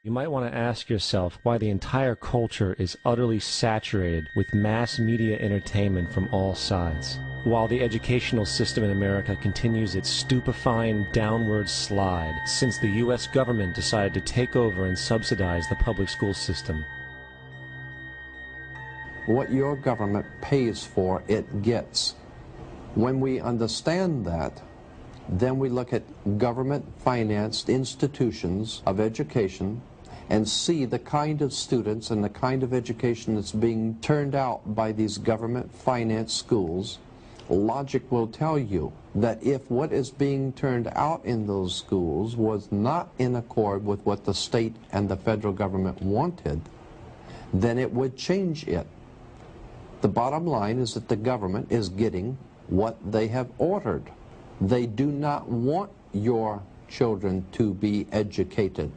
You might want to ask yourself why the entire culture is utterly saturated with mass media entertainment from all sides, while the educational system in America continues its stupefying downward slide since the U.S. government decided to take over and subsidize the public school system. What your government pays for, it gets. When we understand that, then we look at government-financed institutions of education and see the kind of students and the kind of education that's being turned out by these government-financed schools. Logic will tell you that if what is being turned out in those schools was not in accord with what the state and the federal government wanted, then it would change it. The bottom line is that the government is getting what they have ordered. They do not want your children to be educated.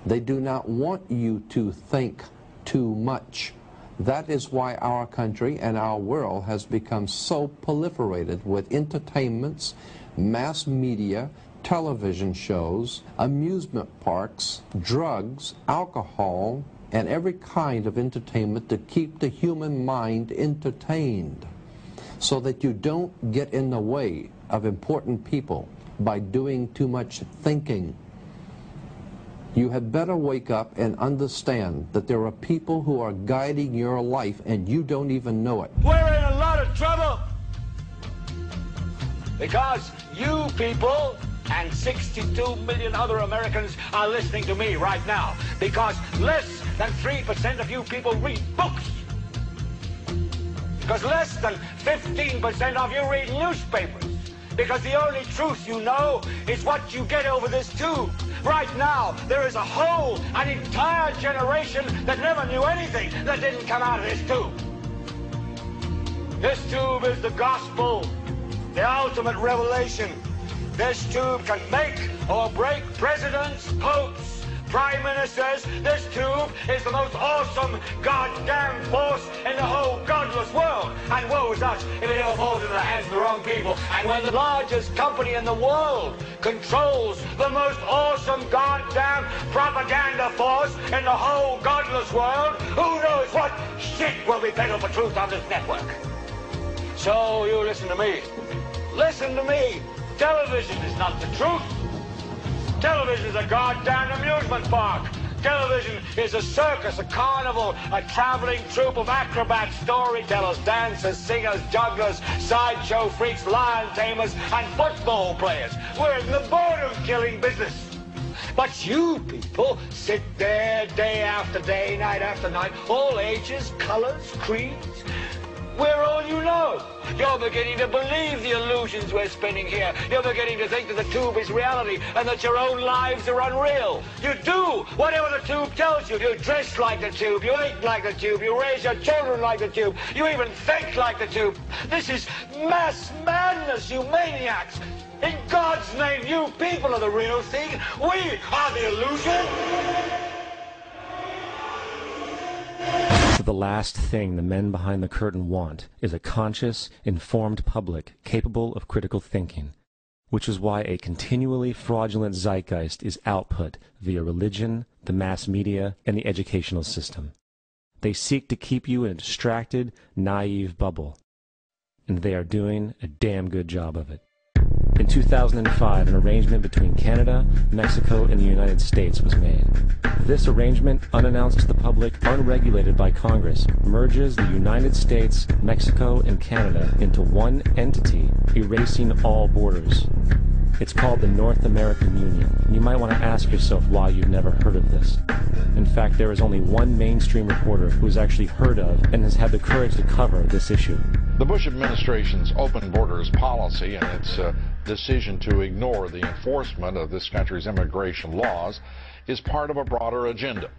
They do not want you to think too much. That is why our country and our world has become so proliferated with entertainments, mass media, television shows, amusement parks, drugs, alcohol, and every kind of entertainment to keep the human mind entertained, so that you don't get in the way of important people by doing too much thinking. You had better wake up and understand that there are people who are guiding your life and you don't even know it. We're in a lot of trouble because you people and 62 million other Americans are listening to me right now, because less than 3% of you people read books, because less than 15% of you read newspapers, because the only truth you know is what you get over this tube. Right now, there is an entire generation that never knew anything that didn't come out of this tube. This tube is the gospel, the ultimate revelation. This tube can make or break presidents, popes, prime ministers. This tube is the most awesome goddamn force in the whole godless world. And woe is us if it ever falls into the hands of the wrong people. And when the largest company in the world controls the most awesome goddamn propaganda force in the whole godless world, who knows what shit will be peddled for truth on this network. So you listen to me. Listen to me. Television is not the truth. Television is a goddamn amusement park. Television is a circus, a carnival, a traveling troupe of acrobats, storytellers, dancers, singers, jugglers, sideshow freaks, lion tamers, and football players. We're in the boredom-killing business. But you people sit there day after day, night after night, all ages, colors, creeds. We're all you know. You're beginning to believe the illusions we're spinning here. You're beginning to think that the tube is reality and that your own lives are unreal. You do whatever the tube tells you. You dress like the tube. You eat like the tube. You raise your children like the tube. You even think like the tube. This is mass madness, you maniacs. In God's name, you people are the real thing. We are the illusion. The last thing the men behind the curtain want is a conscious, informed public capable of critical thinking, which is why a continually fraudulent zeitgeist is output via religion, the mass media, and the educational system. They seek to keep you in a distracted, naive bubble, and they are doing a damn good job of it. In 2005, an arrangement between Canada, Mexico, and the United States was made. This arrangement, unannounced to the public, unregulated by Congress, merges the United States, Mexico, and Canada into one entity, erasing all borders. It's called the North American Union. You might want to ask yourself why you've never heard of this. In fact, there is only one mainstream reporter who has actually heard of and has had the courage to cover this issue. The Bush administration's open borders policy and its decision to ignore the enforcement of this country's immigration laws is part of a broader agenda.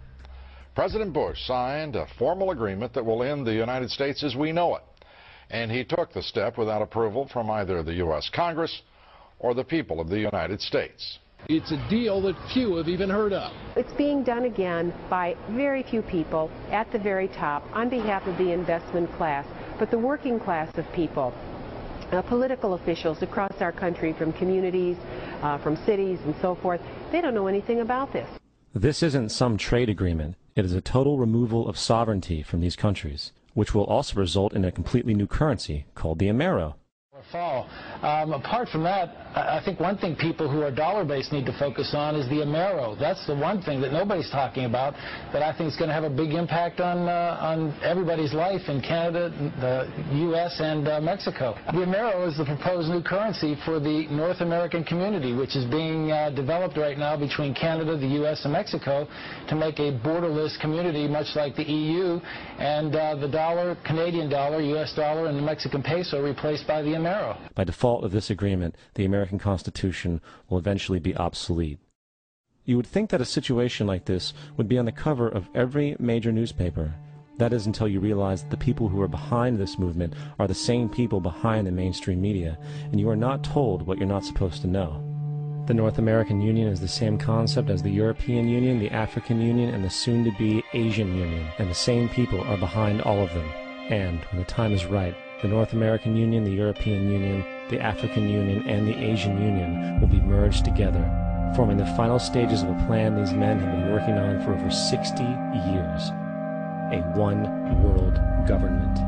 President Bush signed a formal agreement that will end the United States as we know it, and he took the step without approval from either the U.S. Congress or the people of the United States. It's a deal that few have even heard of. It's being done again by very few people at the very top on behalf of the investment class, but the working class of people, political officials across our country, from communities, from cities and so forth, they don't know anything about this. This isn't some trade agreement. It is a total removal of sovereignty from these countries, which will also result in a completely new currency called the Amero. Fall. Apart from that, I think one thing people who are dollar-based need to focus on is the Amero. That's the one thing that nobody's talking about that I think is going to have a big impact on everybody's life in Canada, the U.S., and Mexico. The Amero is the proposed new currency for the North American community, which is being developed right now between Canada, the U.S., and Mexico to make a borderless community, much like the EU, and the dollar, Canadian dollar, U.S. dollar, and the Mexican peso replaced by the Amero. By default of this agreement, the American Constitution will eventually be obsolete. You would think that a situation like this would be on the cover of every major newspaper. That is until you realize that the people who are behind this movement are the same people behind the mainstream media, and you are not told what you're not supposed to know. The North American Union is the same concept as the European Union, the African Union, and the soon-to-be Asian Union, and the same people are behind all of them. And, when the time is right, the North American Union, the European Union, the African Union, and the Asian Union will be merged together, forming the final stages of a plan these men have been working on for over 60 years. A one-world government.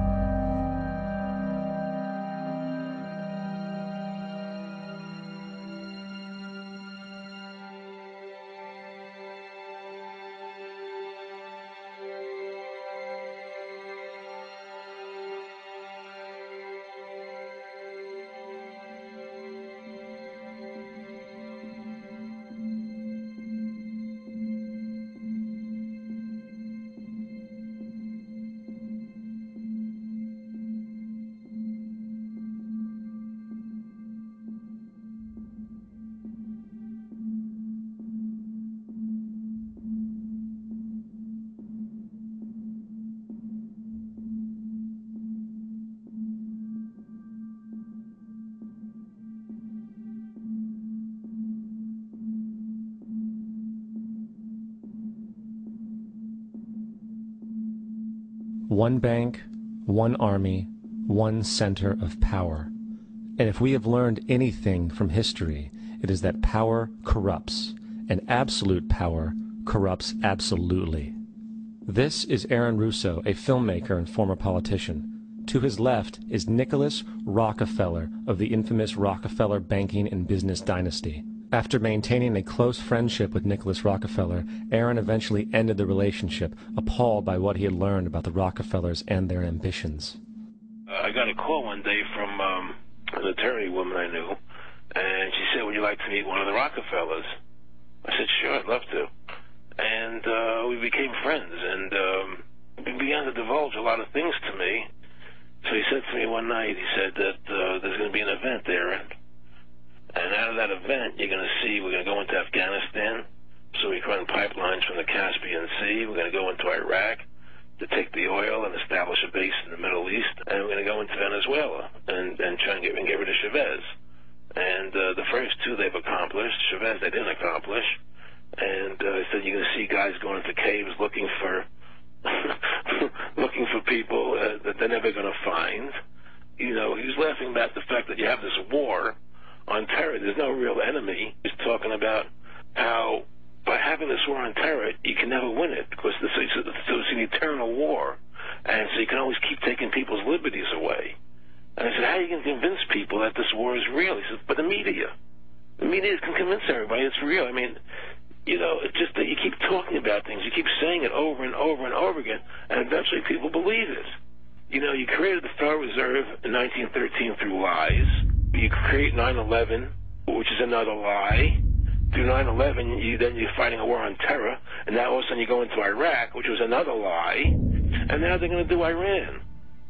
One bank, one army, one center of power. And if we have learned anything from history, it is that power corrupts, and absolute power corrupts absolutely. This is Aaron Russo, a filmmaker and former politician. To his left is Nicholas Rockefeller of the infamous Rockefeller banking and business dynasty. After maintaining a close friendship with Nicholas Rockefeller, Aaron eventually ended the relationship, appalled by what he had learned about the Rockefellers and their ambitions. I got a call one day from an attorney woman I knew, and she said, "Would you like to meet one of the Rockefellers?" I said, "Sure, I'd love to." And we became friends, and he began to divulge a lot of things to me. So he said to me one night, he said that there's going to be an event there, and out of that event, you're going to see we're going to go into Afghanistan, so we can run pipelines from the Caspian Sea. We're going to go into Iraq to take the oil and establish a base in the Middle East, and we're going to go into Venezuela and try and get rid of Chavez. And the first two they've accomplished. Chavez they didn't accomplish. And he said you're going to see guys going into caves looking for looking for people that they're never going to find. You know, he was laughing about the fact that you have this war on terror. There's no real enemy. He's talking about how by having this war on terror, you can never win it because it's an eternal war, and so you can always keep taking people's liberties away. And I said, how are you going to convince people that this war is real? He says, but the media can convince everybody it's real. I mean, you know, it's just that you keep talking about things, you keep saying it over and over and over again, and eventually people believe it. You know, you created the Federal Reserve in 1913 through lies. You create 9/11, which is another lie. Through 9/11, you're fighting a war on terror, and now all of a sudden you go into Iraq, which was another lie, and now they're going to do Iran.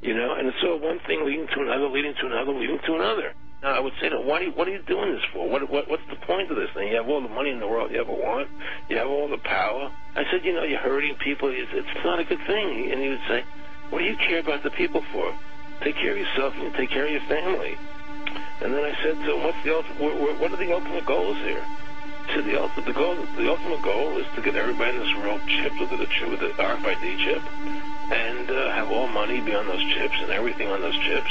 You know, and it's all one thing leading to another, leading to another, leading to another. Now, I would say, what are you doing this for? What's the point of this thing? You have all the money in the world you ever want. You have all the power. I said, you know, you're hurting people. It's not a good thing. And he would say, what do you care about the people for? Take care of yourself and take care of your family. And then I said to him, what are the ultimate goals here? He said, the ultimate goal is to get everybody in this world chipped with the RFID chip and have all money be on those chips and everything on those chips.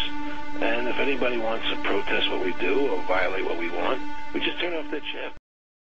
And if anybody wants to protest what we do or violate what we want, we just turn off their chip.